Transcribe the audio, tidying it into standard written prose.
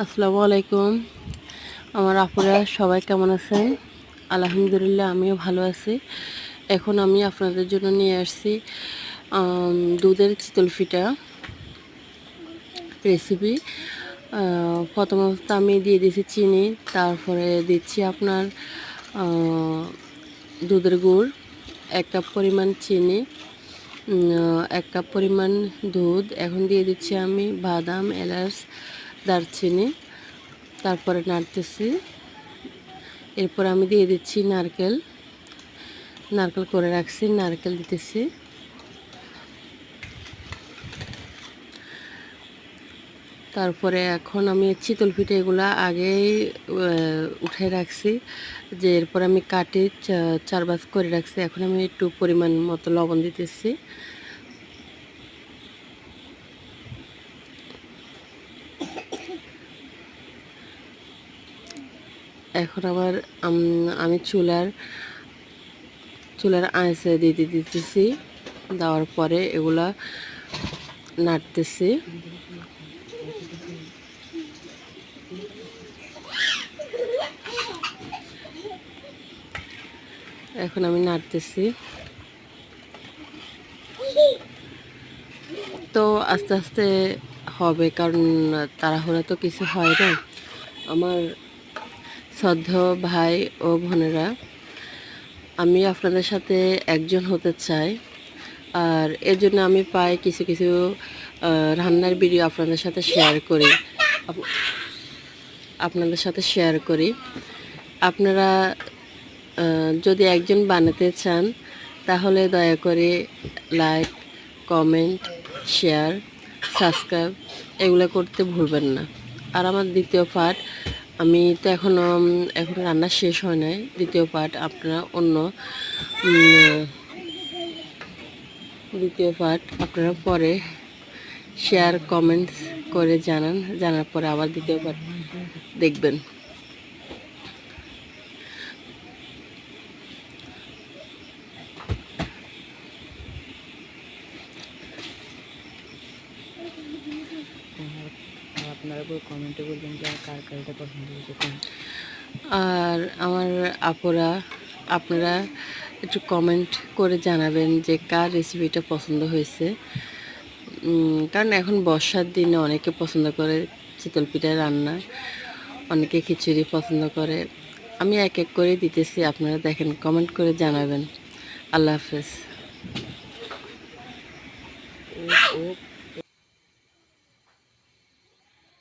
আসসালামু আলাইকুম। আমার আপুরা সবাই কেমন আছেন? আলহামদুলিল্লাহ আমিও ভালো আছি। এখন আমি আপনাদের জন্য নিয়ে আসছি দুধের চিতল পিঠা রেসিপি। প্রথমত আমি দিয়ে দিয়েছি চিনি, তারপরে দিচ্ছি আপনার দুধের গুড়, 1 কাপ পরিমাণ চিনি, 1 কাপ পরিমাণ দুধ। এখন দিয়ে দিচ্ছি আমি বাদাম, এলাচ, দারচিনি, তারপরে নাড়তেছি। এরপর আমি দিয়ে দিচ্ছি নারকেল করে রাখছি, নারকেল দিতেছি। তারপরে এখন আমি চিতল পিঠে এগুলা আগেই উঠে রাখছি, যে এরপর আমি কাটি 4 ভাঁজ করে রাখছি। এখন আমি একটু পরিমাণ মতো লবণ দিতেছি। এখন আবার আমি চুলার আঁচে দিতেছি। দেওয়ার পরে এগুলা নাড়তেছি। এখন আমি নাড়তেছি। তো আস্তে আস্তে হবে, কারণ তাড়াহুড়া তো কিছু হয় না। আমার শ্রদ্ধেয় ভাই ও বোনেরা, আমি আপনাদের সাথে একজন হতে চাই। আর এর জন্য আমি পাই কিছু কিছু রান্নার ভিডিও আপনাদের সাথে শেয়ার করি। আপনারা যদি একজন বানাতে চান, তাহলে দয়া করে লাইক, কমেন্ট, শেয়ার, সাবস্ক্রাইব এগুলো করতে ভুলবেন না। আর আমার দ্বিতীয় পার্ট, আমি তো এখন রান্না শেষ হয় নাই। দ্বিতীয় পার্ট আপনারা পরে শেয়ার, কমেন্টস করে জানার পরে আবার দ্বিতীয় পার্ট দেখবেন। আপনারা কমেন্টে বলবেন যে কার এটা পছন্দ হয়েছে। আর আমার আপুরা, আপনারা একটু কমেন্ট করে জানাবেন যে কার রেসিপিটা পছন্দ হয়েছে। কারণ এখন বর্ষার দিনে অনেকে পছন্দ করে চিতল পিঠা রান্না, অনেকে খিচুড়ি পছন্দ করে। আমি এক এক করে দিতেছি, আপনারা দেখেন, কমেন্ট করে জানাবেন। আল্লাহ হাফেজ।